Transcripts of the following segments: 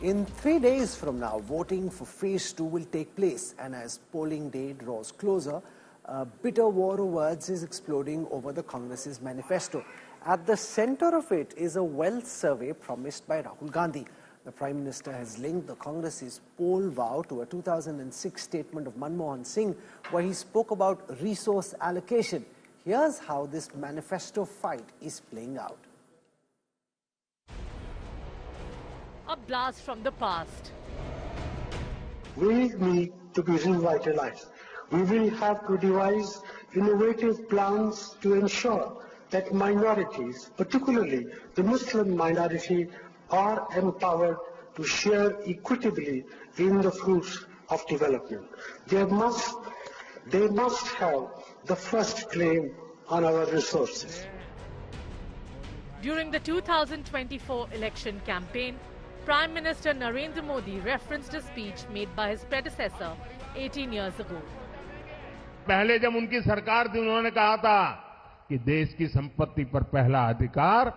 In 3 days from now, voting for Phase 2 will take place, and as polling day draws closer, a bitter war of words is exploding over the Congress's manifesto. At the center of it is a wealth survey promised by Rahul Gandhi. The Prime Minister has linked the Congress's poll vow to a 2006 statement of Manmohan Singh, where he spoke about resource allocation. Here's how this manifesto fight is playing out. A blast from the past. We need to be revitalized. We will have to devise innovative plans to ensure that minorities, particularly the Muslim minority, are empowered to share equitably in the fruits of development. They must have the first claim on our resources. During the 2024 election campaign, Prime Minister Narendra Modi referenced a speech made by his predecessor 18 years ago. पहले जब उनकी सरकार थी उन्होंने कहा था कि देश की संपत्ति पर पहला अधिकार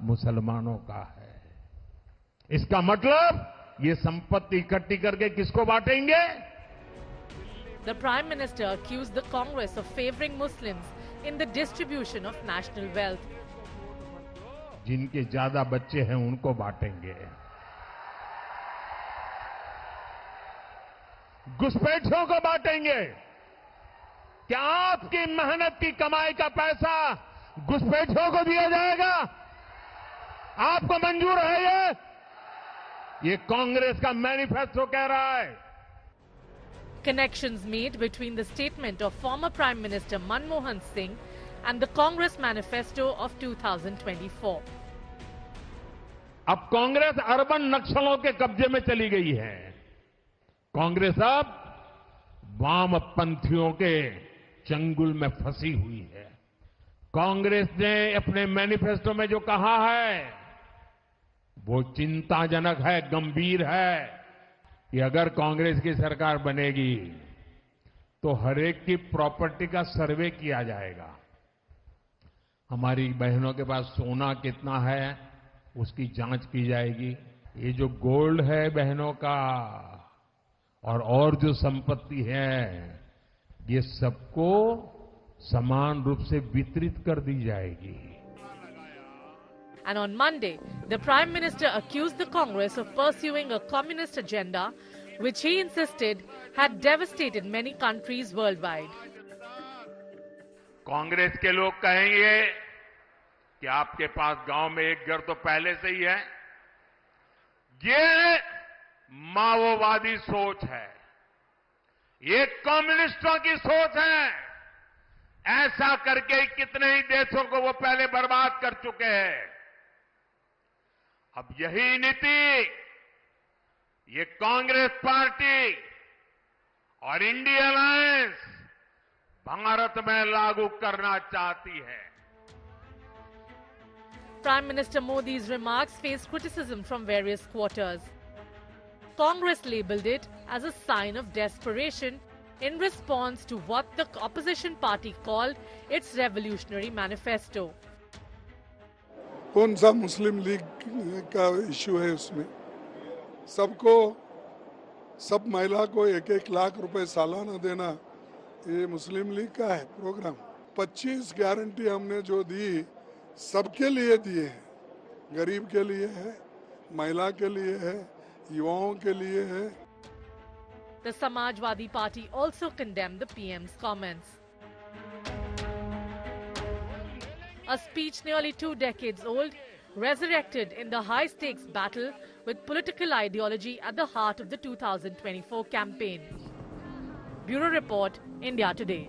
मुसलमानों का है। इसका मतलब ये संपत्ति इकट्ठी करके किसको बांटेंगे? The Prime Minister accused the Congress of favoring Muslims in the distribution of national wealth. जिनके ज्यादा बच्चे हैं उनको बांटेंगे। घुसपैठियों को बांटेंगे। क्या आपकी मेहनत की कमाई का पैसा घुसपैठियों को दिया जाएगा? आपको मंजूर है ये कांग्रेस का मैनिफेस्टो कह रहा है। Connections made between the statement of former Prime Minister Manmohan Singh and the Congress Manifesto of 2024. अब कांग्रेस अर्बन नक्सलों के कब्जे में चली गई है। कांग्रेस अब वामपंथियों के चंगुल में फंसी हुई है। कांग्रेस ने अपने मैनिफेस्टो में जो कहा है वो चिंताजनक है, गंभीर है कि अगर कांग्रेस की सरकार बनेगी तो हर एक की प्रॉपर्टी का सर्वे किया जाएगा। हमारी बहनों के पास सोना कितना है उसकी जांच की जाएगी। ये जो गोल्ड है बहनों का और जो संपत्ति है ये सबको समान रूप से वितरित कर दी जाएगी। And on Monday, the Prime Minister accused the Congress of pursuing a communist agenda, which he insisted had devastated many countries worldwide. Congress के लोग कहेंगे कि आपके पास गांव में एक घर तो पहले से ही है। ये माओवादी सोच है, ये कम्युनिस्टों की सोच है। ऐसा करके कितने ही देशों को वो पहले बर्बाद कर चुके हैं। अब यही नीति ये कांग्रेस पार्टी और इंडिया अलायंस भारत में लागू करना चाहती है। Prime Minister Modi's remarks faced criticism from various quarters. Congress labelled it as a sign of desperation in response to what the opposition party called its revolutionary manifesto. कौन सा मुस्लिम league का issue है उसमें? सबको, सब महिला को 1-1 लाख रुपए सालाना देना ये मुस्लिम लीग का है प्रोग्राम। 25 गारंटी हमने जो दी सबके लिए दिए हैं। गरीब के लिए है, महिला के लिए है, युवाओं के लिए है। The Samajwadi Party also condemned the PM's comments. A speech nearly 2 decades old, resurrected in the high-stakes battle with political ideology at the heart of the 2024 campaign. Bureau Report, India Today.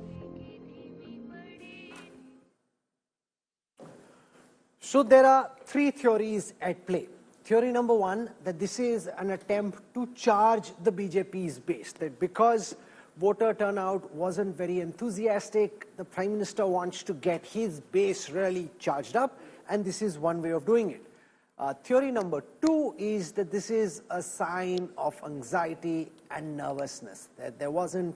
So there are 3 theories at play. Theory number 1, that this is an attempt to charge the BJP's base, that because voter turnout wasn't very enthusiastic, the Prime Minister wants to get his base really charged up, and this is one way of doing it. Theory number 2 is that this is a sign of anxiety and nervousness, that there wasn't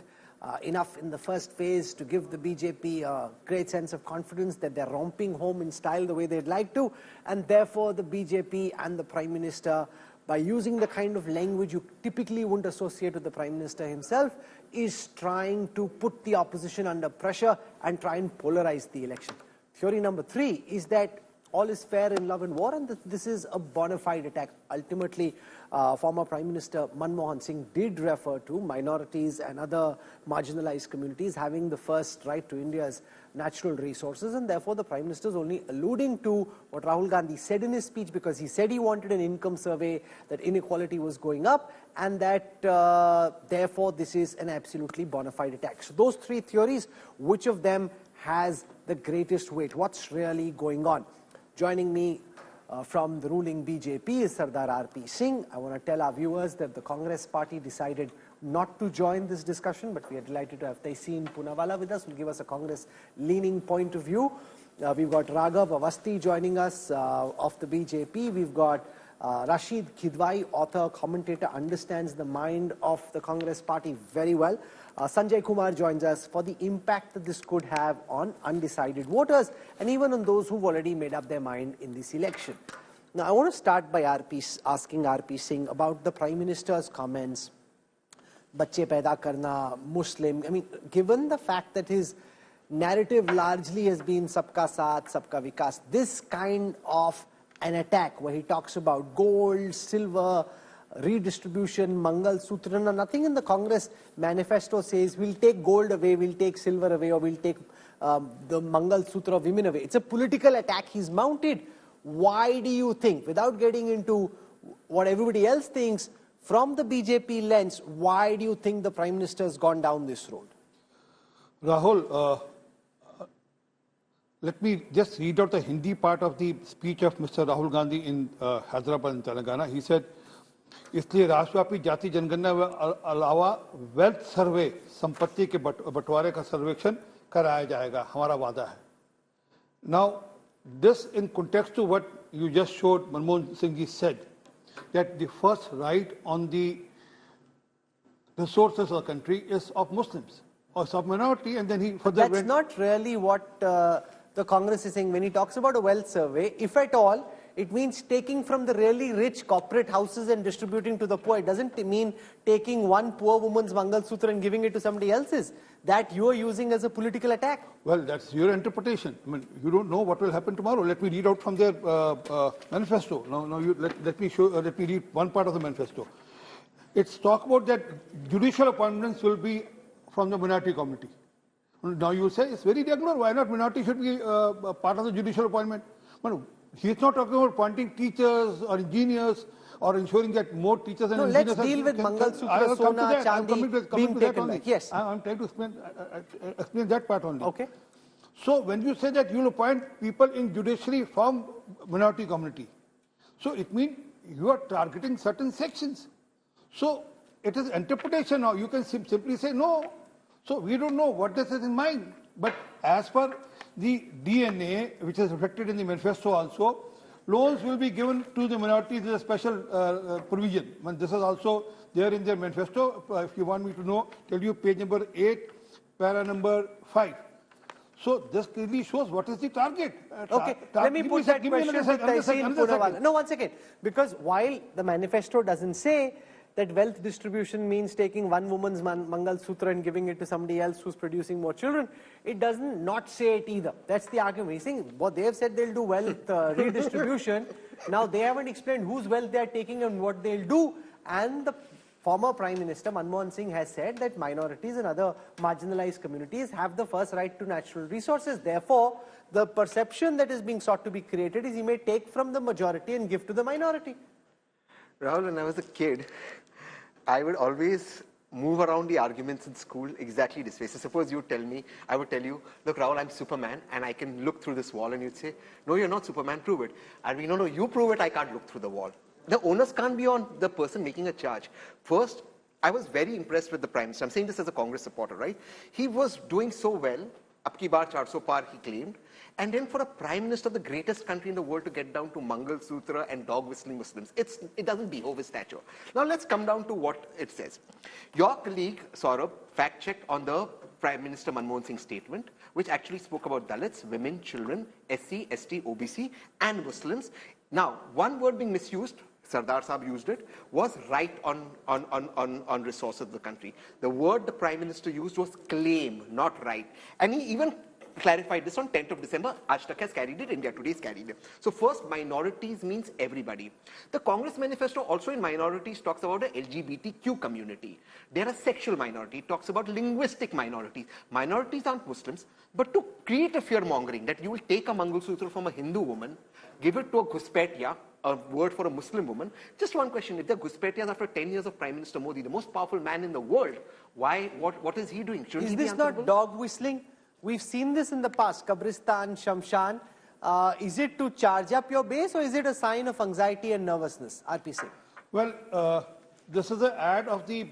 enough in the first phase to give the BJP a great sense of confidence that they're romping home in style the way they'd like to, and therefore the BJP and the Prime Minister by using the kind of language you typically wouldn't associate with the Prime Minister himself, is trying to put the opposition under pressure and try and polarize the election. Theory number 3 is that all is fair in love and war, and that this is a bona fide attack. Ultimately, former Prime Minister Manmohan Singh did refer to minorities and other marginalized communities having the first right to India's natural resources, and therefore the Prime Minister is only alluding to what Rahul Gandhi said in his speech, because he said he wanted an income survey, that inequality was going up, and that therefore this is an absolutely bona fide attack. So those 3 theories, which of them has the greatest weight? What's really going on? Joining me from the ruling BJP is Sardar R.P. Singh. I want to tell our viewers that the Congress party decided not to join this discussion, but we are delighted to have Tehseen Poonawalla with us, who will give us a Congress-leaning point of view. We've got Raghav Avasthi joining us of the BJP. We've got Rashid Khidwai, author, commentator, understands the mind of the Congress party very well. Sanjay Kumar joins us for the impact that this could have on undecided voters and even on those who've already made up their mind in this election. Now, I want to start by asking R.P. Singh about the Prime Minister's comments, Bacche Paida Karna, Muslim. I mean, given the fact that his narrative largely has been Sabka Saath, Sabka Vikas, this kind of an attack where he talks about gold, silver, redistribution, Mangal Sutra, nothing in the Congress manifesto says we'll take gold away, we'll take silver away, or we'll take the Mangal Sutra of women away. It's a political attack he's mounted. Why do you think, without getting into what everybody else thinks, from the BJP lens, why do you think the Prime Minister has gone down this road? Rahul, let me just read out the Hindi part of the speech of Mr. Rahul Gandhi in Hyderabad and Telangana. He said, इसलिए राष्ट्रव्यापी जाति जनगणना अलावा wealth सर्वे संपत्ति के बंटवारे का सर्वेक्षण कराया जाएगा, हमारा वादा है. Now, this in context to what you just showed, Manmohan Singh ji said that the first right on the resources of the country is of Muslims or of minority, and then he further That's not really what the Congress is saying. When he talks about a wealth survey, if at all, it means taking from the really rich corporate houses and distributing to the poor. It doesn't mean taking one poor woman's Mangal Sutra and giving it to somebody else's. That you are using as a political attack. Well, that's your interpretation. I mean, you don't know what will happen tomorrow. Let me read out from their manifesto. Let me read one part of the manifesto. It's talk about that judicial appointments will be from the minority community. Now you say it's very regular. Why not minority should be part of the judicial appointment? Well, he's not talking about appointing teachers or engineers or ensuring that more teachers and engineers... No, let's deal with Mangal Sutra, Sona, Chandi being taken back. Yes. I'm trying to explain that part only. Okay. So when you say that you'll appoint people in judiciary from minority community, so it means you are targeting certain sections. So it is interpretation now. You can simply say no. So we don't know what this is in mind. But as per the DNA, which is reflected in the manifesto also, loans will be given to the minorities as a special provision. And this is also there in their manifesto. If you want me to know, tell you page number 8, para number 5. So this clearly shows what is the target. Okay, let me put that question to Tehseen Poonawalla. No, one second. Because while the manifesto doesn't say that wealth distribution means taking one woman's Mangal Sutra and giving it to somebody else who's producing more children, it doesn't not say it either. That's the argument. He's saying what they have said they'll do wealth redistribution. Now they haven't explained whose wealth they're taking and what they'll do. And the former Prime Minister Manmohan Singh has said that minorities and other marginalized communities have the first right to natural resources. Therefore, the perception that is being sought to be created is he may take from the majority and give to the minority. Rahul, when I was a kid, I would always move around the arguments in school exactly this way. So suppose you tell me, I would tell you, look Rahul, I'm Superman and I can look through this wall, and you'd say, no, you're not Superman, prove it. And we no, you prove it, I can't look through the wall. The onus can't be on the person making a charge. First, I was very impressed with the Prime Minister. I'm saying this as a Congress supporter, right? He was doing so well, ab ki baar 400 par he claimed. And then for a Prime Minister of the greatest country in the world to get down to Mangal Sutra and dog whistling Muslims, it doesn't behove his stature. Now let's come down to what it says. Your colleague, Saurabh, fact-checked on the Prime Minister Manmohan Singh's statement, which actually spoke about Dalits, women, children, SC, ST, OBC, and Muslims. Now, one word being misused, Sardar Sahib used it, was right on resources of the country. The word the Prime Minister used was claim, not right. And he even clarified this on 10th of December. Aaj Tak has carried it, India Today has carried it. So first, minorities means everybody. The Congress manifesto also in minorities talks about the LGBTQ community. There are sexual minorities, it talks about linguistic minorities. Minorities aren't Muslims, but to create a fear-mongering that you will take a Mangal Sutra from a Hindu woman, give it to a Guspetiya, a word for a Muslim woman. Just one question, if the Guspetiyas after 10 years of Prime Minister Modi, the most powerful man in the world, what is he doing? Shouldn't he be this not answerable? dog whistling? We've seen this in the past, Kabristan, Shamshan. Is it to charge up your base or is it a sign of anxiety and nervousness? RP Singh. Well, this is an ad of the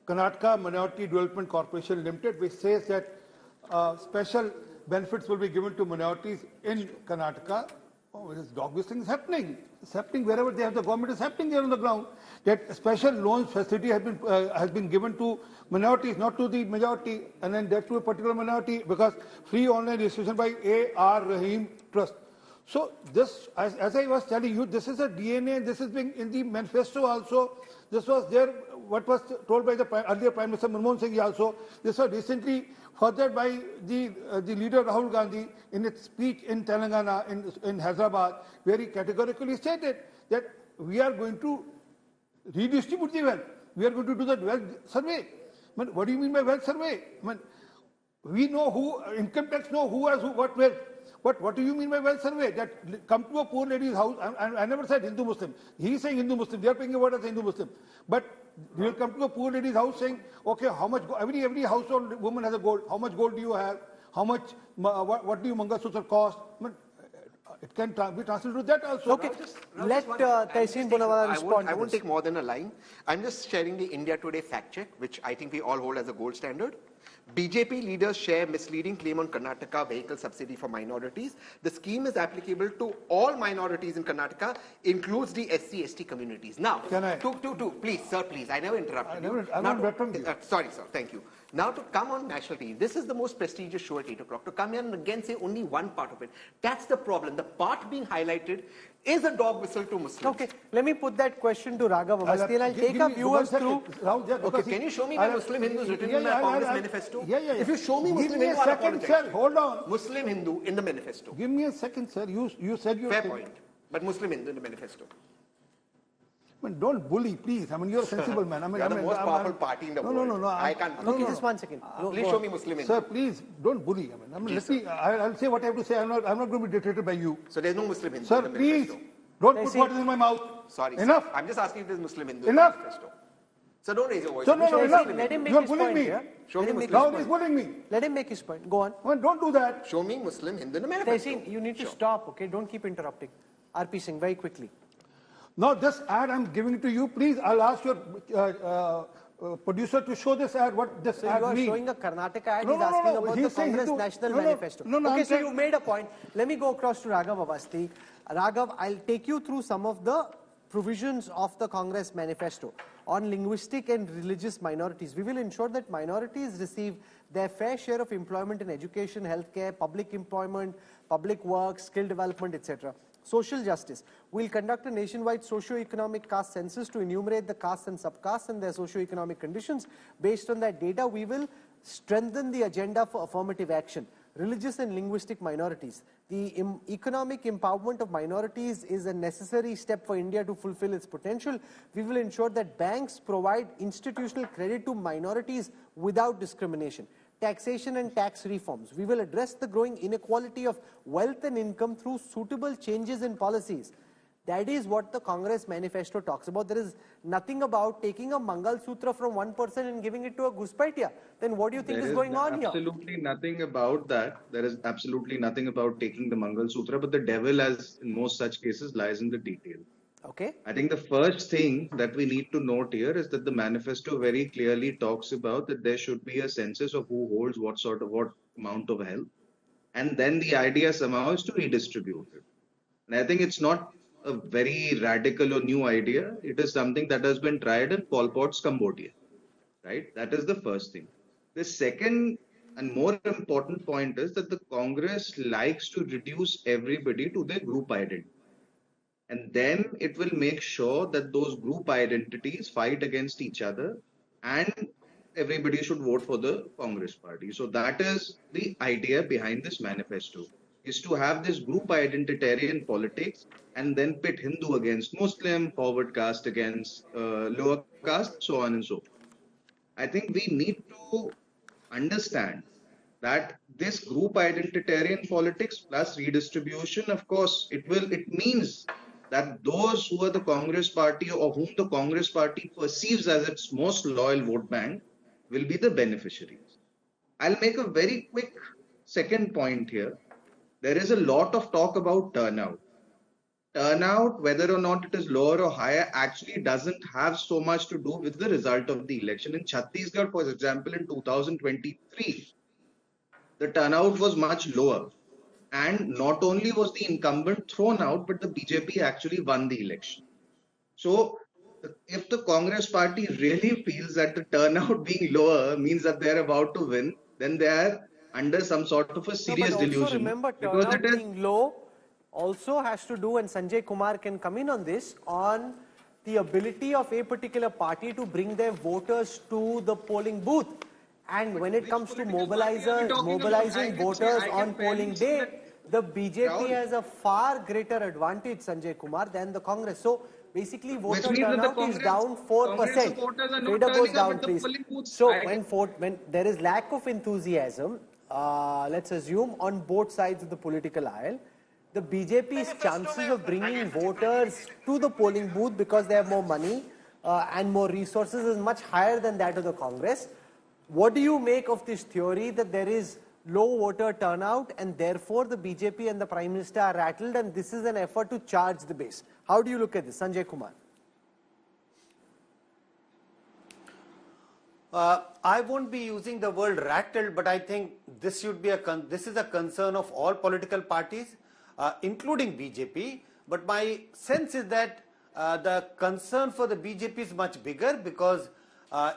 Karnataka Minority Development Corporation Limited, which says that special benefits will be given to minorities in Karnataka. Oh, this dog whistling is happening. It's happening wherever they have the government is happening there on the ground. That special loans facility has been given to minorities, not to the majority, and then that to a particular minority, because free online registration by A.R. Rahim Trust. So this, as I was telling you, this is a DNA, this is being in the manifesto also. This was there, what was told by the earlier Prime Minister Manmohan Singh also. This was recently furthered by the leader Rahul Gandhi in its speech in Telangana, in Hyderabad, where he categorically stated that we are going to redistribute the wealth. We are going to do the wealth survey. I mean, what do you mean by wealth survey? I mean, we know who, income tax know who has what wealth. But what do you mean by wealth survey? That come to a poor lady's house, I never said Hindu-Muslim. He is saying Hindu-Muslim, they are paying a word as Hindu-Muslim. But you will come to a poor lady's house saying, okay, how much, every household woman has a gold, how much gold do you have? How much, what do you Mangal Sutra cost? I mean, it can be translated to that also. Okay, let Tehseen Poonawalla respond. I won't take more than a line. I'm just sharing the India Today fact check, which I think we all hold as a gold standard. BJP leaders share misleading claim on Karnataka vehicle subsidy for minorities. The scheme is applicable to all minorities in Karnataka, includes the SC/ST communities. Now, please, sir, please, I never interrupted you. I'm not interrupting you. Sorry, sir, thank you. Now to come on national TV, this is the most prestigious show at 8 o'clock. To come here and again say only one part of it, that's the problem. The part being highlighted is a dog whistle to Muslims. Okay, let me put that question to Raghav Awasthi and I'll take our viewers through. Okay, can you show me my Muslim Hindus written in the Congress manifesto? Yeah. If you show me Muslim Hindu, I'll apologize. Sir, hold on. Muslim Hindu in the manifesto. Give me a second, sir. You said you... Fair point. But Muslim Hindu in the manifesto. I mean, don't bully, please. I mean, you're a sensible man. I mean, you're the most powerful party in the world. No. I can't. Okay, just 1 second. Please show me Muslim Hindu. Sir, please, don't bully. I mean, let me, I'll say what I have to say. I'm not going to be dictated by you. So there's no Muslim Hindu sir, in the manifesto? Please, don't put words in my mouth. Sorry, enough. Sir. I'm just asking if there's Muslim Hindu enough. in the manifesto. So don't raise your voice. So no, enough. Let him make You're his bullying point me. here. Show me Muslim. Now he's bullying me. Let him make his point. Go on. I mean, don't do that. Show me Muslim Hindu in the manifesto. Tehseen, you need to stop, okay? Don't keep interrupting. RP Singh, very quickly. Now, this ad I'm giving it to you. Please, I'll ask your producer to show this ad. What this ad means. You are showing a Karnataka ad. He's asking about the Congress National Manifesto. Okay, so you made a point. Let me go across to Raghav Awasthi. Raghav, I'll take you through some of the provisions of the Congress Manifesto on linguistic and religious minorities. We will ensure that minorities receive their fair share of employment in education, healthcare, public employment, public work, skill development, etc. Social justice. We'll conduct a nationwide socio-economic caste census to enumerate the castes and subcastes and their socio-economic conditions. Based on that data, we will strengthen the agenda for affirmative action. Religious and linguistic minorities. The economic empowerment of minorities is a necessary step for India to fulfill its potential. We will ensure that banks provide institutional credit to minorities without discrimination. Taxation and tax reforms. We will address the growing inequality of wealth and income through suitable changes in policies. That is what the Congress Manifesto talks about. There is nothing about taking a Mangal Sutra from one person and giving it to a Guspaitia. Then what do you think is going on here? There is absolutely nothing about that. There is absolutely nothing about taking the Mangal Sutra, but the devil, as in most such cases, lies in the detail. Okay. I think the first thing that we need to note here is that the manifesto very clearly talks about that there should be a census of who holds what amount of wealth. And then the idea somehow is to redistribute it. And I think it's not a very radical or new idea. It is something that has been tried in Pol Pot's Cambodia, right? That is the first thing. The second and more important point is that the Congress likes to reduce everybody to their group identity. And then it will make sure that those group identities fight against each other and everybody should vote for the Congress party. So that is the idea behind this manifesto, is to have this group identitarian politics and then pit Hindu against Muslim, forward caste against lower caste, so on and so forth. I think we need to understand that this group identitarian politics plus redistribution, of course, it means that those who are the Congress party or whom the Congress party perceives as its most loyal vote bank will be the beneficiaries. I'll make a very quick second point here. There is a lot of talk about turnout. Turnout, whether or not it is lower or higher, actually doesn't have so much to do with the result of the election. In Chhattisgarh, for example, in 2023, the turnout was much lower. And not only was the incumbent thrown out, but the BJP actually won the election. So, if the Congress party really feels that the turnout being lower means that they're about to win, then they are under some sort of a serious but also delusion. remember, Because turnout it is being low also has to do, and Sanjay Kumar can come in on this, on the ability of a particular party to bring their voters to the polling booth. And when it comes to mobilizing voters on polling day, the BJP has a far greater advantage, Sanjay Kumar, than the Congress. So basically, voter turnout is down 4%. Figure goes down, please. So when there is lack of enthusiasm, let's assume on both sides of the political aisle, the BJP's chances of bringing voters to the polling booth because they have more money and more resources is much higher than that of the Congress. What do you make of this theory that there is low voter turnout and therefore the BJP and the Prime Minister are rattled and this is an effort to charge the base? How do you look at this, Sanjay Kumar? I won't be using the word rattled, but I think this should be this is a concern of all political parties, including BJP. But my sense is that the concern for the BJP is much bigger because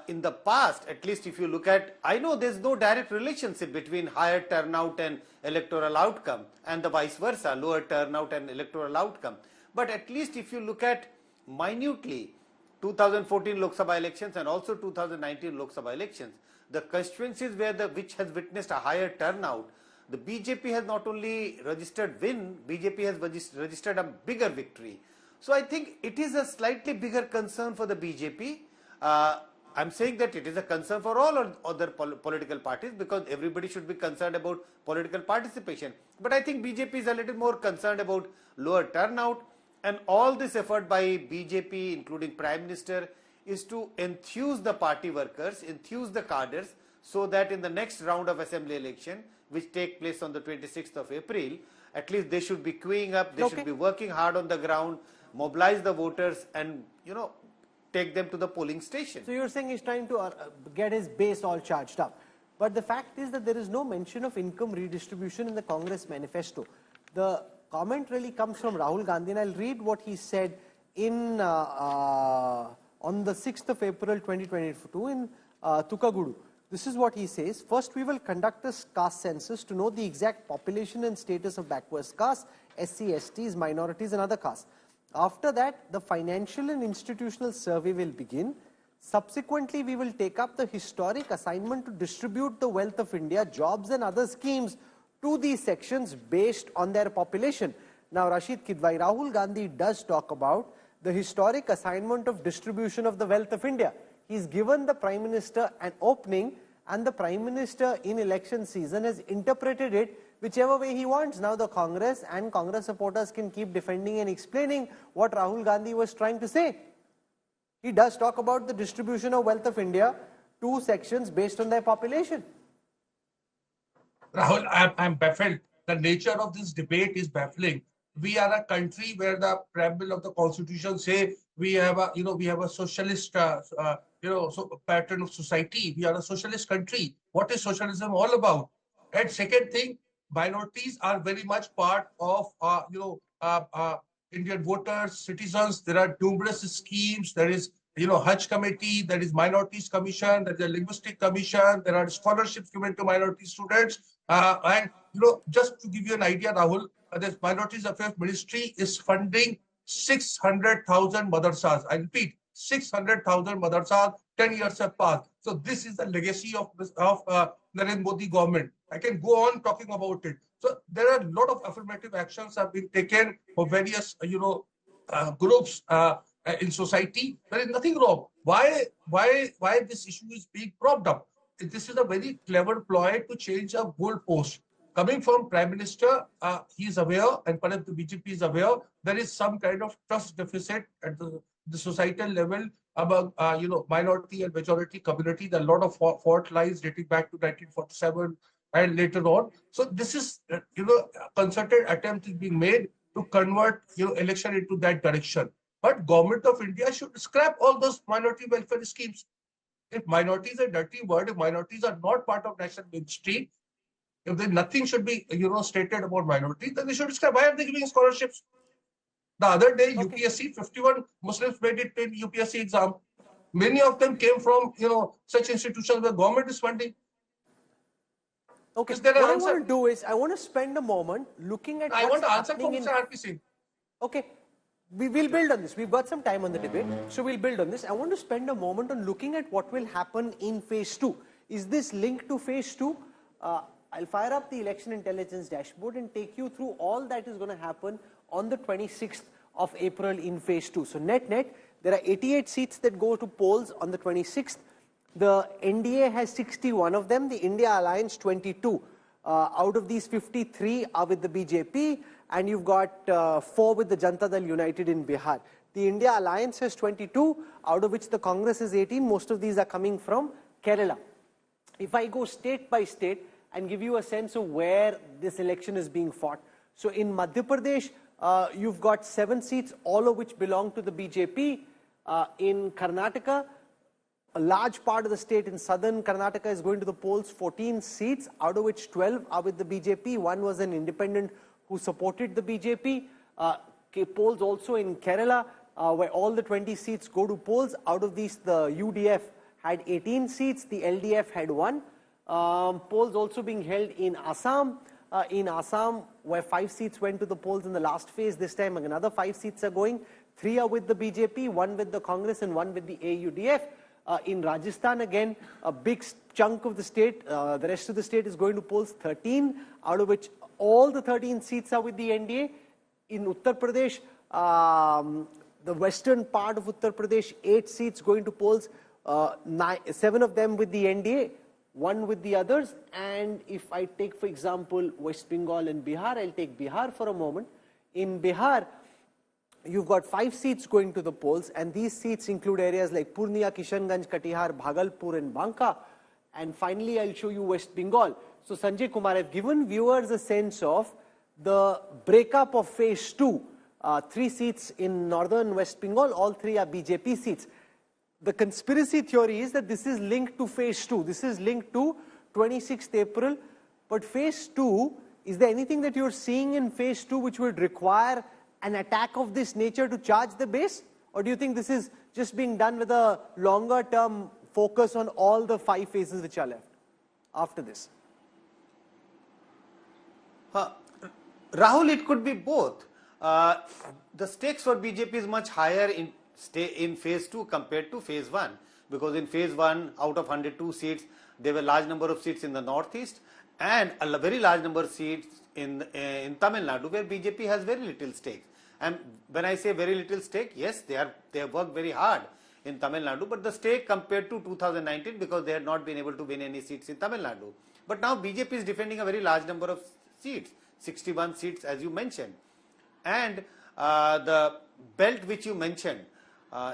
in the past, at least if you look at, I know there's no direct relationship between higher turnout and electoral outcome and the vice versa, lower turnout and electoral outcome. But at least if you look at minutely 2014 Lok Sabha elections and also 2019 Lok Sabha elections, the constituencies which has witnessed a higher turnout, the BJP has not only registered win, BJP has registered a bigger victory. So I think it is a slightly bigger concern for the BJP. I'm saying that it is a concern for all other political parties because everybody should be concerned about political participation. But I think BJP is a little more concerned about lower turnout, and all this effort by BJP, including Prime Minister, is to enthuse the party workers, enthuse the cadres, so that in the next round of assembly election, which take place on the 26th of April, at least they should be queuing up, they should be working hard on the ground, mobilize the voters and, take them to the polling station. So you're saying he's trying to get his base all charged up. But the fact is that there is no mention of income redistribution in the Congress manifesto. The comment really comes from Rahul Gandhi, and I'll read what he said in on the 6th of April 2022 in Tukagudu. This is what he says. First, we will conduct a caste census to know the exact population and status of backward castes, SC, STs, minorities and other castes. After that, the financial and institutional survey will begin. Subsequently, we will take up the historic assignment to distribute the wealth of India, jobs and other schemes to these sections based on their population. Now, Rashid Kidwai, Rahul Gandhi does talk about the historic assignment of distribution of the wealth of India. He's given the Prime Minister an opening and the Prime Minister in election season has interpreted it whichever way he wants. Now the Congress and Congress supporters can keep defending and explaining what Rahul Gandhi was trying to say. He does talk about the distribution of wealth of India to sections based on their population. Rahul, I'm baffled. The nature of this debate is baffling. We are a country where the preamble of the constitution say we have a, we have a socialist, pattern of society. We are a socialist country. What is socialism all about? And second thing, minorities are very much part of, Indian voters, citizens. There are numerous schemes. There is, Hajj committee. There is minorities commission. There is a linguistic commission. There are scholarships given to minority students. And, just to give you an idea, Rahul, this minorities affairs ministry is funding 600,000 madrasas. I repeat, 600,000 madrasas, 10 years have passed. So this is the legacy of Narendra Modi government. I can go on talking about it. So there are a lot of affirmative actions have been taken for various, groups in society. There is nothing wrong. Why this issue is being propped up? This is a very clever ploy to change a goalpost. Coming from Prime Minister, he is aware, and perhaps the BJP is aware, there is some kind of trust deficit at the societal level among, minority and majority community. There are a lot of fault lines dating back to 1947 and later on. So this is, a concerted attempt is being made to convert, election into that direction. But Government of India should scrap all those minority welfare schemes. If minority is a dirty word, if minorities are not part of national mainstream, if there nothing should be, stated about minorities, then they should scrap. Why are they giving scholarships? The other day, UPSC, 51 Muslims made it in UPSC exam. Many of them came from, such institutions where government is funding. Okay, what I want to do is, I want to spend a moment looking at what's happening in... RP Singh. Okay, we will build on this. We've got some time on the debate, so we'll build on this. I want to spend a moment on looking at what will happen in phase 2. Is this linked to phase 2? I'll fire up the election intelligence dashboard and take you through all that is going to happen on the 26th of April in phase 2. So net, there are 88 seats that go to polls on the 26th. The NDA has 61 of them, the India Alliance 22. Out of these, 53 are with the BJP, and you've got 4 with the Janata Dal United in Bihar. The India Alliance has 22, out of which the Congress is 18. Most of these are coming from Kerala. If I go state by state and give you a sense of where this election is being fought. So in Madhya Pradesh, you've got 7 seats, all of which belong to the BJP. In Karnataka, a large part of the state in southern Karnataka is going to the polls, 14 seats, out of which 12 are with the BJP. 1 was an independent who supported the BJP. Polls also in Kerala, where all the 20 seats go to polls. Out of these, the UDF had 18 seats, the LDF had 1. Polls also being held in Assam. In Assam, where 5 seats went to the polls in the last phase, this time another 5 seats are going. 3 are with the BJP, 1 with the Congress, and 1 with the AUDF. In Rajasthan, again, a big chunk of the state, the rest of the state is going to polls, 13, out of which all the 13 seats are with the NDA. In Uttar Pradesh, the western part of Uttar Pradesh, 8 seats going to polls, 7 of them with the NDA, 1 with the others. And if I take, for example, West Bengal and Bihar, I'll take Bihar for a moment. In Bihar, you've got 5 seats going to the polls, and these seats include areas like Purnia, Kishanganj, Katihar, Bhagalpur, and Banka. And finally, I'll show you West Bengal. So, Sanjay Kumar, I've given viewers a sense of the breakup of phase 2. 3 seats in northern West Bengal, all 3 are BJP seats. The conspiracy theory is that this is linked to phase 2. This is linked to 26th April. But phase 2, is there anything that you're seeing in phase 2 which would require an attack of this nature to charge the base? Or do you think this is just being done with a longer term focus on all the 5 phases which are left after this? Rahul, it could be both. The stakes for BJP is much higher in phase 2 compared to phase 1, because in phase 1, out of 102 seats, there were a large number of seats in the northeast and a very large number of seats in Tamil Nadu, where BJP has very little stake. And when I say very little stake, yes, they have worked very hard in Tamil Nadu, but the stake compared to 2019, because they had not been able to win any seats in Tamil Nadu. But now BJP is defending a very large number of seats, 61 seats as you mentioned. And the belt which you mentioned,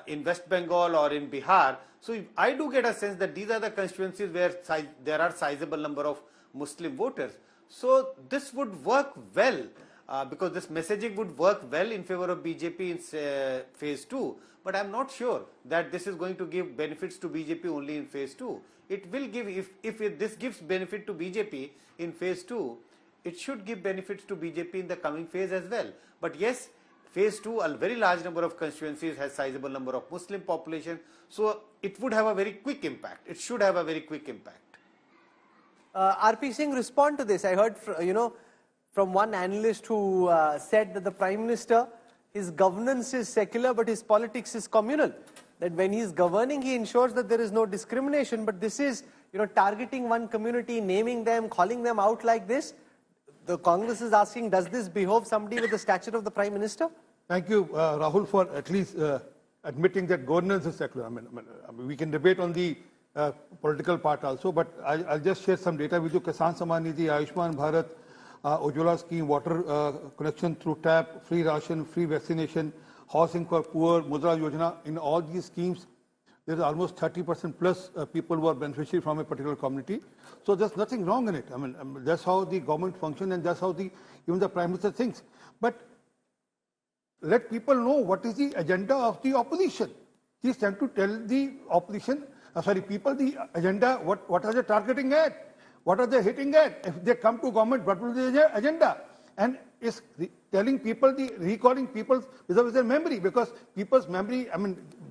in West Bengal or in Bihar, so I do get a sense that these are the constituencies where there are sizable number of Muslim voters. So this would work well, because this messaging would work well in favor of BJP in phase 2. But I'm not sure that this is going to give benefits to BJP only in phase 2. It will give, if this gives benefit to BJP in phase 2, it should give benefits to BJP in the coming phase as well. But yes, phase 2, a very large number of constituencies has sizable number of Muslim population. So it would have a very quick impact. It should have a very quick impact. RP Singh, respond to this. I heard, from one analyst who said that the Prime Minister his governance is secular, but his politics is communal. That when he's governing, he ensures that there is no discrimination. But this is, targeting one community, naming them, calling them out like this. The Congress is asking, does this behove somebody with the stature of the Prime Minister? Thank you, Rahul, for at least admitting that governance is secular. I mean, we can debate on the political part also, but I'll just share some data with you. Kisan Samman Nidhi, Ayushman Bharat, Ujjwala scheme, water connection through tap, free ration, free vaccination, housing for poor, Mudra Yojana. In all these schemes, there is almost 30% plus people who are beneficiary from a particular community. So there's nothing wrong in it. I mean, that's how the government functions, and that's how even the Prime Minister thinks. But let people know what is the agenda of the opposition. He's trying to tell the opposition, people the agenda, what are they targeting at? What are they hitting at? If they come to government, what will be the agenda? And is telling people, recalling people's vis-a-vis their memory, because people's memory,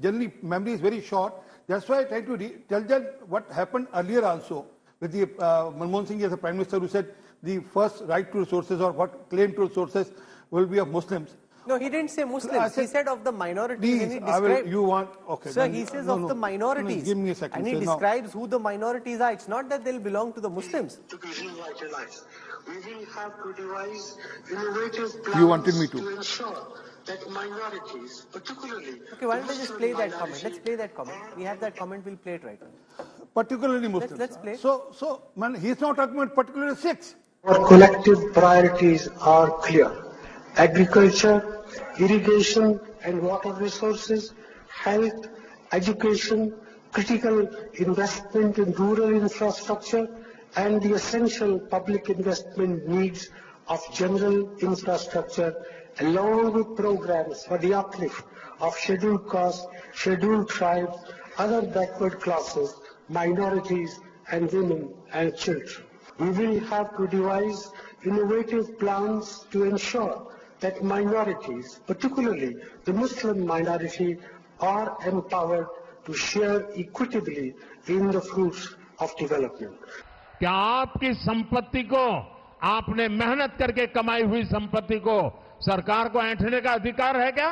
generally memory is very short. That's why I try to tell them what happened earlier also with the Manmohan Singh as the Prime Minister, who said the first right to resources or what claim to resources will be of Muslims. No, he didn't say Muslims. He said of the minorities. And he described, okay. Sir, he says of the minorities. Give me a second. And he describes who the minorities are. It's not that they'll belong to the Muslims. To be revitalized, we will have to devise innovative plans to ensure that minorities, particularly... Okay, why don't I just play that comment? Let's play that comment. We have that comment, we'll play it right now. Particularly Muslims. Let's play. So, man, he's not talking about particularly Sikhs. Our collective priorities are clear. Agriculture, irrigation and water resources, health, education, critical investment in rural infrastructure, and the essential public investment needs of general infrastructure, along with programs for the uplift of scheduled castes, scheduled tribes, other backward classes, minorities, and women and children. We will have to devise innovative plans to ensure that minorities, particularly the Muslim minority, are empowered to share equitably in the fruits of development. क्या आपकी संपत्ति को, आपने मेहनत करके कमाई हुई संपत्ति को सरकार को ऐंठने का अधिकार है क्या?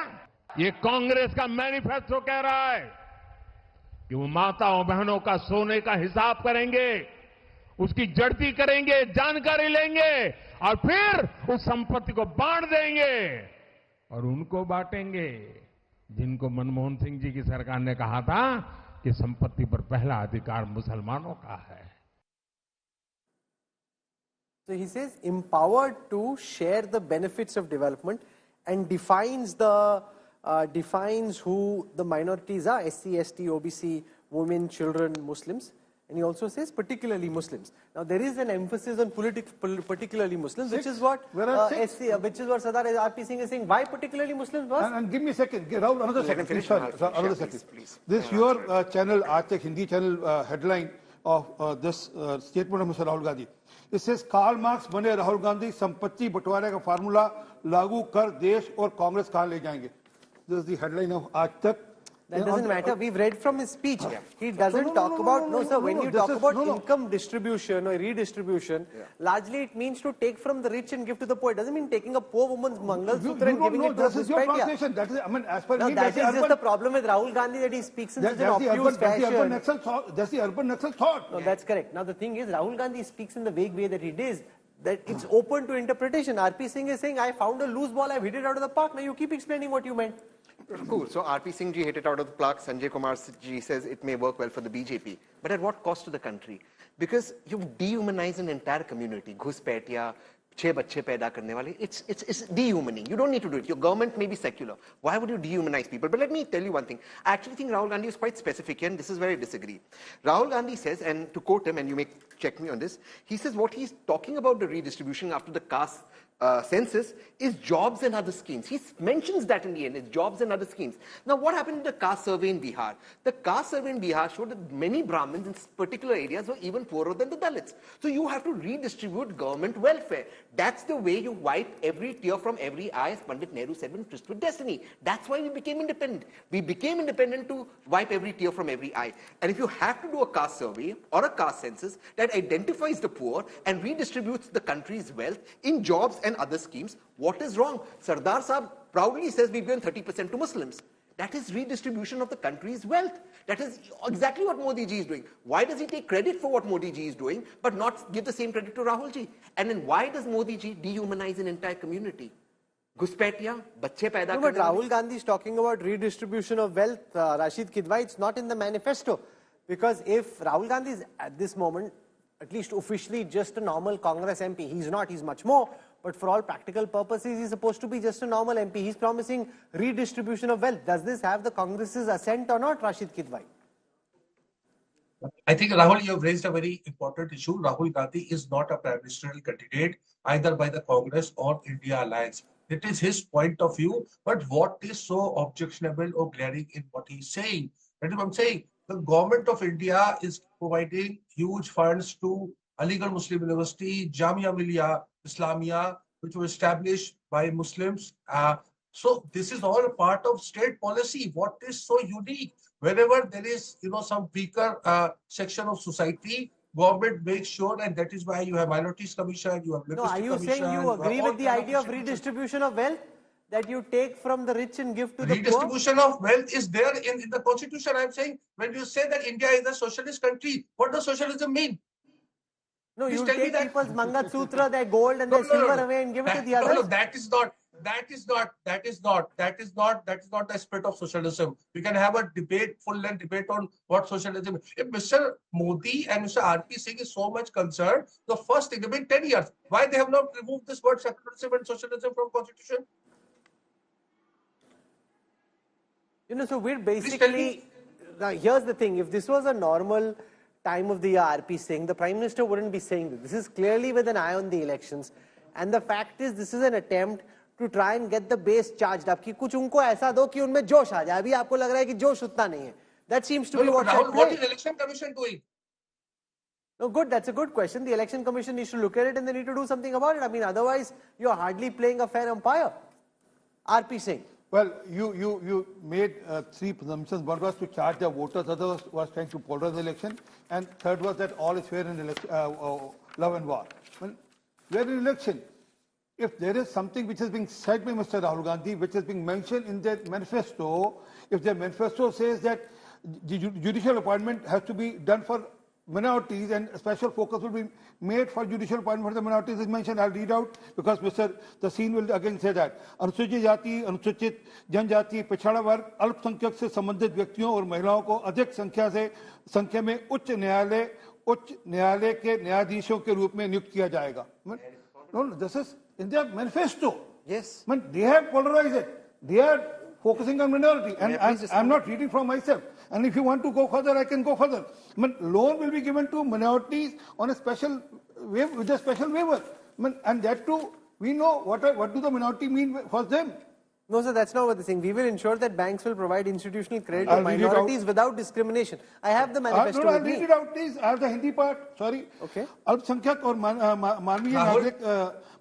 ये कांग्रेस का मैनिफेस्टो कह रहा है कि वो माताओं बहनों का सोने का हिसाब करेंगे, उसकी जड़ती करेंगे, जानकारी लेंगे और फिर उस संपत्ति को बांट देंगे और उनको बांटेंगे जिनको मनमोहन सिंह जी की सरकार ने कहा था कि संपत्ति पर पहला अधिकार मुसलमानों का है. So he says empowered to share the benefits of development and defines who the minorities are: SC, ST, OBC, women, children, Muslims. And he also says particularly Muslims. Now there is an emphasis on particularly Muslims, which is what which is what Sardar RP Singh is saying. Why particularly Muslims? And give me a second, Rahul, another second. Another second. This your channel, Aaj Hindi channel headline of this statement of Mr. Rahul Gandhi. It says Karl Marx bane Rahul Gandhi, संपत्ति बंटवारे का formula लागू कर देश और कांग्रेस कहां ले जाएंगे. This is the headline of Aaj Tak. That doesn't matter. We've read from his speech. He doesn't talk about, when you talk about income distribution or redistribution, largely it means to take from the rich and give to the poor. It doesn't mean taking a poor woman's Mangal Sutra and giving it to a Ghuspatia. That is, as per me, that is just the problem with Rahul Gandhi, that he speaks in such an obtuse fashion. That's the urban Naxal thought. No, that's correct. Now the thing is, Rahul Gandhi speaks in the vague way that he does, that it's open to interpretation. RP Singh is saying, I found a loose ball, I've hit it out of the park. Now you keep explaining what you meant. Cool. So RP Singh ji hit it out of the park. Sanjay Kumar ji says it may work well for the BJP. But at what cost to the country? Because you dehumanize an entire community. Ghuspatia, 6 bachche paida karne wale. It's dehumaning. You don't need to do it. Your government may be secular. Why would you dehumanize people? But let me tell you one thing. I actually think Rahul Gandhi is quite specific here, and this is where I disagree. Rahul Gandhi says, and to quote him, and you may check me on this, he says what he's talking about the redistribution after the caste census is jobs and other schemes. He mentions that in the end, it's jobs and other schemes. Now, what happened in the caste survey in Bihar? The caste survey in Bihar showed that many Brahmins in particular areas were even poorer than the Dalits. So you have to redistribute government welfare. That's the way you wipe every tear from every eye, as Pandit Nehru said when Tryst with Destiny. That's why we became independent. We became independent to wipe every tear from every eye. And if you have to do a caste survey or a caste census that identifies the poor and redistributes the country's wealth in jobs and other schemes, what is wrong? Sardar Sahab proudly says we've given 30% to Muslims. That is redistribution of the country's wealth. That is exactly what Modi ji is doing. Why does he take credit for what Modi ji is doing, but not give the same credit to Rahul ji? And then why does Modi ji dehumanize an entire community? Guspetiya, bachche paida No, but Rahul Gandhi is talking about redistribution of wealth. Rashid Kidwai, it's not in the manifesto. Because if Rahul Gandhi is at this moment, at least officially, just a normal Congress MP, he's not, he's much more. But for all practical purposes, he's supposed to be just a normal MP. He's promising redistribution of wealth. Does this have the Congress's assent or not, Rashid Kidwai? I think, Rahul, you have raised a very important issue. Rahul Gandhi is not a prime ministerial candidate, either by the Congress or India Alliance. It is his point of view. But what is so objectionable or glaring in what he's saying? That is what I'm saying. The government of India is providing huge funds to Aligarh Muslim University, Jamia Millia Islamia, which was established by Muslims. So this is all a part of state policy. What is so unique? Wherever there is, some weaker section of society, government makes sure, and that is why you have minorities commission, you have Are you saying you agree with the idea of redistribution of wealth? That you take from the rich and give to the poor? Redistribution of wealth is there in the constitution. I'm saying, when you say that India is a socialist country, what does socialism mean? No, you take people's Mangat Sutra, their gold and their silver away and give it to the others? No, that is not the spirit of socialism. We can have a debate, full-length debate on what socialism is. If Mr. Modi and Mr. R.P. Singh is so much concerned, the first thing, they've been 10 years. Why they have not removed this word secularism and socialism from constitution? So we're basically, now here's the thing, if this was a normal time of the year RP Singh, the Prime Minister wouldn't be saying this. This is clearly with an eye on the elections. And the fact is, this is an attempt to try and get the base charged up. कि कुछ उनको ऐसा दो कि उनमें जोश आ जाए. अभी आपको लग रहा है कि जोश उतना नहीं है. That seems to be what's at play. What is the Election Commission doing? No, good. That's a good question. The Election Commission needs to look at it and they need to do something about it. I mean, otherwise, you're hardly playing a fair umpire. RP Singh. Well, you made three presumptions. One was to charge the voters, other was trying to polarize the election, and third was that all is fair in love and war. When we are in election, if there is something which is being said by Mr. Rahul Gandhi, which is being mentioned in their manifesto, if their manifesto says that judicial appointment has to be done for minorities and a special focus will be made for judicial appointment for the minorities is mentioned. I'll read out because Mr. Taseen will again say that. अनुसूचित जाति, अनुसूचित जनजाति, पिछड़ा वर्ग, अल्पसंख्यक से संबंधित व्यक्तियों और महिलाओं को अधिक संख्या में उच्च न्यायालय के न्यायाधीशों के रूप में नियुक्त किया जाएगा. No, this is in their manifesto. Yes. They have polarized it. They are focusing on minority, and I'm not reading from myself. And if you want to go further, I can go further. Loan will be given to minorities on a special waiver, with a special waiver. And that too, we know what do the minority mean for them. No, sir, that's not what they're saying. We will ensure that banks will provide institutional credit to minorities without discrimination. I have the manifesto with me. I'll read it out, please. I have the Hindi part. Sorry. Okay. अल्पसंख्यक और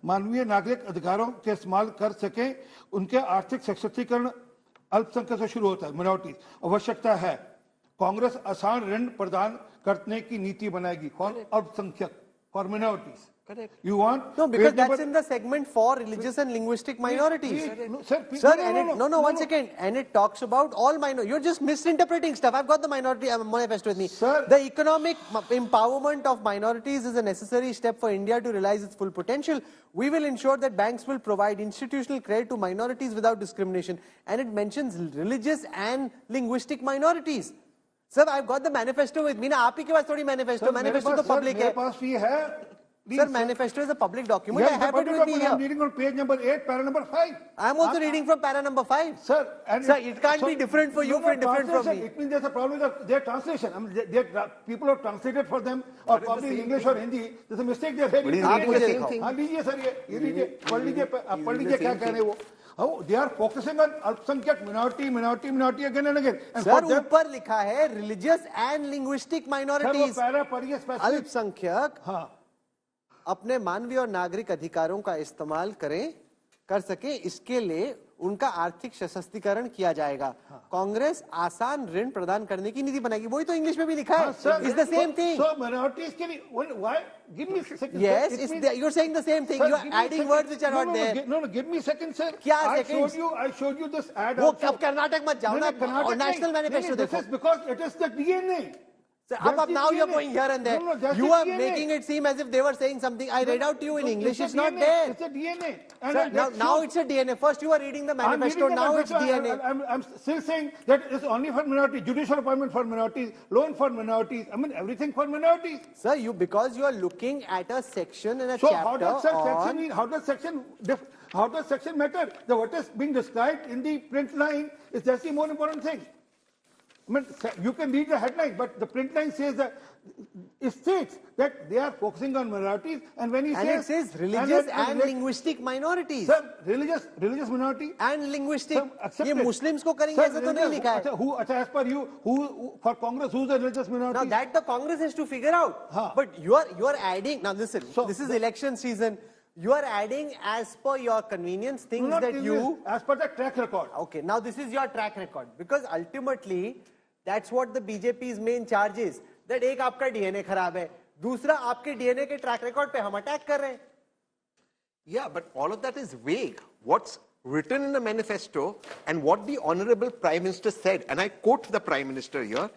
मानवीय नागरिक अधिकारों के इस्तेमाल कर सके, उनके आर्थिक सशक्तिकरण अल्पसंख्यक से शुरू होता है, मिनोरिटीज. आवश्यकता है कांग्रेस आसान ऋण प्रदान करने की नीति बनाएगी फॉर अल्पसंख्यक, for minorities. Correct. You want? No, because that's in the segment for religious and linguistic minorities. One second. And it talks about all minorities. You're just misinterpreting stuff. I've got the minority manifesto with me. Sir, the economic empowerment of minorities is a necessary step for India to realize its full potential. We will ensure that banks will provide institutional credit to minorities without discrimination. And it mentions religious and linguistic minorities. Sir, I've got the manifesto with me. Now, आपके पास थोड़ी manifesto. Manifesto तो public है. मेरे पास भी है. Sir, manifesto is a public document. Yes, I have it with me here. I'm reading on page number 8, para number 5. I'm also reading from para number 5. Sir, it can't be different for you, different from me. It means there's a problem with their translation. I mean, people have translated for them, or probably in English or Hindi. There's a mistake they're making. लीजिए sir, ये लीजिए, पढ़ लीजिए क्या कह रहे हैं वो. Oh, they are focusing on अल्पसंख्यक minority again and again. And sir, ऊपर लिखा है religious and linguistic minorities. Sir, वो पैरा पढ़िए specific. अल्पसंख्यक हाँ अपने मानवीय और नागरिक अधिकारों का इस्तेमाल कर सके, इसके लिए उनका आर्थिक सशक्तिकरण किया जाएगा। कांग्रेस आसान ऋण प्रदान करने की नीति बनाएगी, वही तो इंग्लिश में भी लिखा है। It's the same thing. So minorities can why? Give me a second. Yes, sir, you're saying the same thing. Sir, You are adding words which are not there. No, give me a second, sir. क्या I seconds? showed you this ad. वो also. अब कर्नाटक मत जाओ ना, और national manifesto देखो। This is because it is the DNA. So, now you're going here and there. You are making it seem as if they were saying something. I read out to you in English. It's not there. It's a DNA. Sir, now it's a DNA. First you are reading the manifesto. Now it's DNA. I'm still saying that it's only for minorities. Judicial appointment for minorities, loan for minorities. I mean everything for minorities. Sir, because you are looking at a section in a so chapter. How does section matter? What is being described in the print line is just the more important thing. I mean, you can read the headline, but the print line says that it states that they are focusing on minorities, and when he it says religious and linguistic minorities. Sir, religious minority and linguistic. Sir, ये Muslims को करेंगे ऐसा तो नहीं लिखा है. Who, as per you, who for Congress, who's a religious minority? Now that the Congress has to figure out. But you are adding. Now listen, this is election season. You are adding as per your convenience things that you... As per the track record. Okay, now this is your track record. Because ultimately, that's what the BJP's main charge is. That एक आपका DNA खराब है, दूसरा आपके DNA के track record पे हम attack कर रहे हैं. Yeah, but all of that is vague. What's written in the manifesto and what the Honorable Prime Minister said, and I quote the Prime Minister here,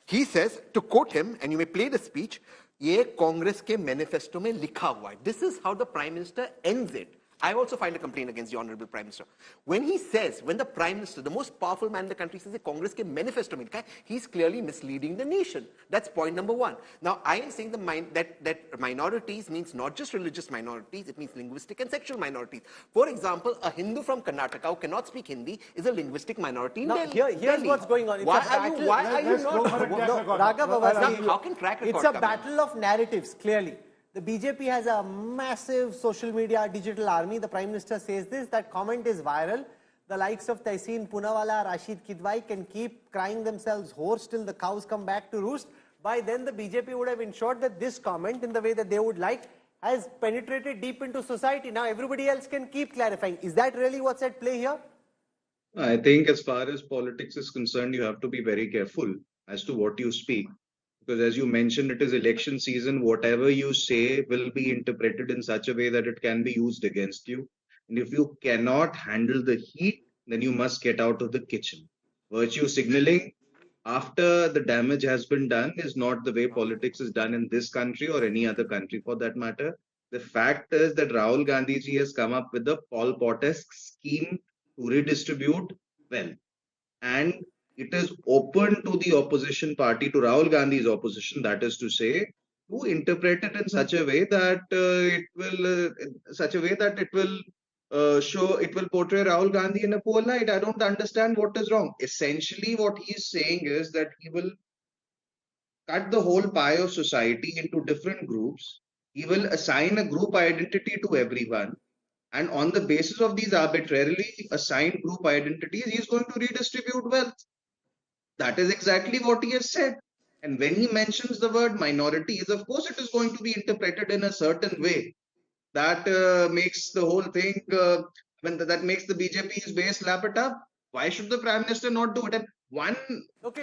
he says, to quote him, and you may play the speech, ये कांग्रेस के manifesto में लिखा हुआ है. This is how the Prime Minister ends it. I also filed a complaint against the Honorable Prime Minister. When he says, when the Prime Minister, the most powerful man in the country, says the Congress ke manifesto mein likha hai, he's clearly misleading the nation. That's point number one. Now, I am saying that minorities means not just religious minorities, it means linguistic and sexual minorities. For example, a Hindu from Karnataka who cannot speak Hindi is a linguistic minority in Delhi. Here's what's going on. Why are you not... Raghav Awasthi, how can track record it's a battle of narratives, clearly. The BJP has a massive social media digital army. The Prime Minister says this, that comment is viral. The likes of Tehseen Poonawalla, Rashid Kidwai can keep crying themselves hoarse till the cows come back to roost. By then the BJP would have ensured that this comment, in the way that they would like, has penetrated deep into society. Now everybody else can keep clarifying. Is that really what's at play here? I think as far as politics is concerned, you have to be very careful as to what you speak. Because as you mentioned, it is election season. Whatever you say will be interpreted in such a way that it can be used against you. And if you cannot handle the heat, then you must get out of the kitchen. Virtue signaling after the damage has been done is not the way politics is done in this country or any other country for that matter. The fact is that Rahul Gandhi ji has come up with a Pol Pot-esque scheme to redistribute wealth. And it is open to the opposition party, to Rahul Gandhi's opposition, that is to say, to interpret it in such a way that it will portray Rahul Gandhi in a poor light. I don't understand what is wrong. Essentially, what he is saying is that he will cut the whole pie of society into different groups. He will assign a group identity to everyone. And on the basis of these arbitrarily assigned group identities, he is going to redistribute wealth. That is exactly what he has said. And when he mentions the word minorities, of course, it is going to be interpreted in a certain way that makes the whole thing, that makes the BJP's base lap it up. Why should the Prime Minister not do it? And one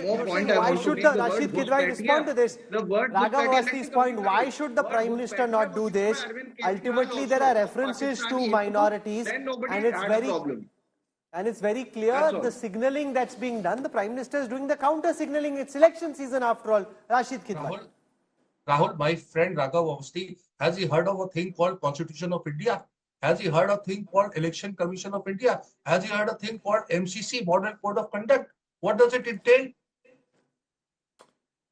more point I want to make, Rashid Kidwai respond to this? Raghav Awasthi's point, why should the Prime Minister not do this? Ultimately, there are references to minorities, and it's very clear the signaling that's being done. The Prime Minister is doing the counter signaling. It's election season after all. Rashid Kidwai. Rahul, my friend Raghav Awasthi, has he heard of a thing called Constitution of India? Has he heard of a thing called Election Commission of India? Has he heard of a thing called MCC, Model Code of Conduct? What does it entail?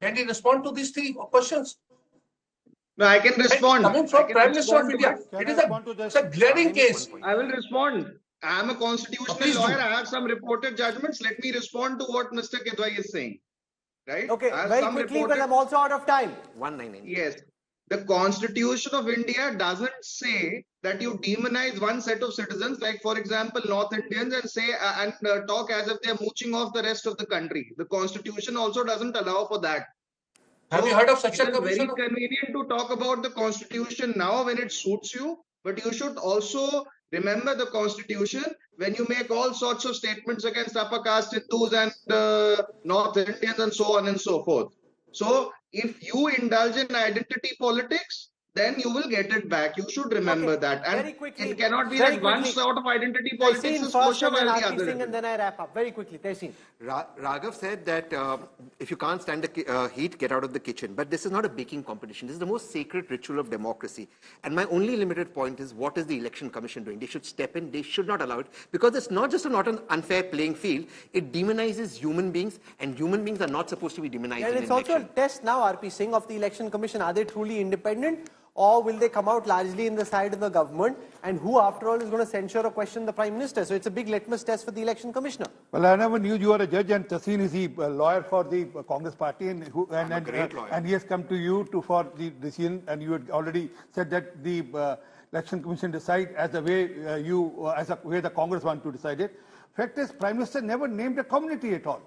Can he respond to these three questions? No, I can respond. Coming from Prime Minister of India, it's a glaring case. I will respond. I am a constitutional lawyer. I have some reported judgments. Let me respond to what Mr. Kidwai is saying. Right? Okay, very quickly, because I'm also out of time. 199. Yes. The Constitution of India doesn't say that you demonize one set of citizens, like for example, North Indians, and say talk as if they're mooching off the rest of the country. The Constitution also doesn't allow for that. Have you heard of such a commission? It's very convenient to talk about the Constitution now when it suits you, but you should also Remember the constitution, when you make all sorts of statements against upper caste Hindus and North Indians and so on and so forth. So if you indulge in identity politics, then you will get it back. You should remember that. And very quickly, it cannot be very that one quickly. sort of identity politics Tehseen is first kosher and then while the RP other Singh, is. and then I wrap up. Very quickly, Tehseen. Raghav said that if you can't stand the heat, get out of the kitchen. But this is not a baking competition. This is the most sacred ritual of democracy. And my only limited point is, what is the Election Commission doing? They should step in. They should not allow it. Because it's not just not an unfair playing field. It demonizes human beings. And human beings are not supposed to be demonized And in it's an also a election. test now, RP Singh, of the Election Commission. Are they truly independent? Or will they come out largely in the side of the government? And who, after all, is going to censure or question the Prime Minister? So it's a big litmus test for the Election Commissioner. Well, I never knew you were a judge, and Tehseen is the lawyer for the Congress party, and and he has come to you for the decision, and you had already said that the Election Commission decide as the way as the way the Congress want to decide it. Fact is, Prime Minister never named a community at all.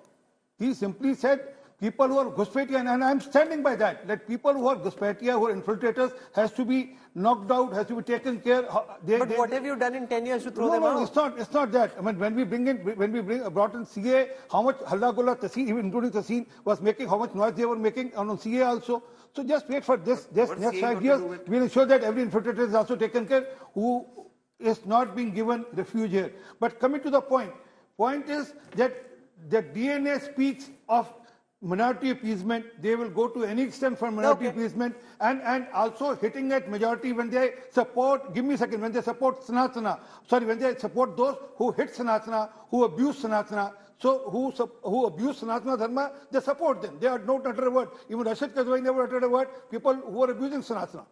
He simply said people who are Ghuspetia, and I'm standing by that people who are Ghuspetia, who are infiltrators, has to be knocked out, has to be taken care. But what have you done in 10 years to throw them out? It's not that. I mean, when we brought in CA, how much Halla Gulla, Tehseen, even including Tehseen, was making, how much noise they were making on CA also. So just wait for this next 5 years. We'll ensure that every infiltrator is also taken care, who is not being given refuge here. But coming to the point is that the DNA speaks of minority appeasement. They will go to any extent for minority appeasement, and also hitting at majority when they support, give me a second, when they support Sanatana, when they support those who hit Sanatana, who abuse Sanatana. So who abuse Sanatana Dharma, they support them. They are not utter a word. Even Rashid Kazwai never uttered a word. People who are abusing Sanatana.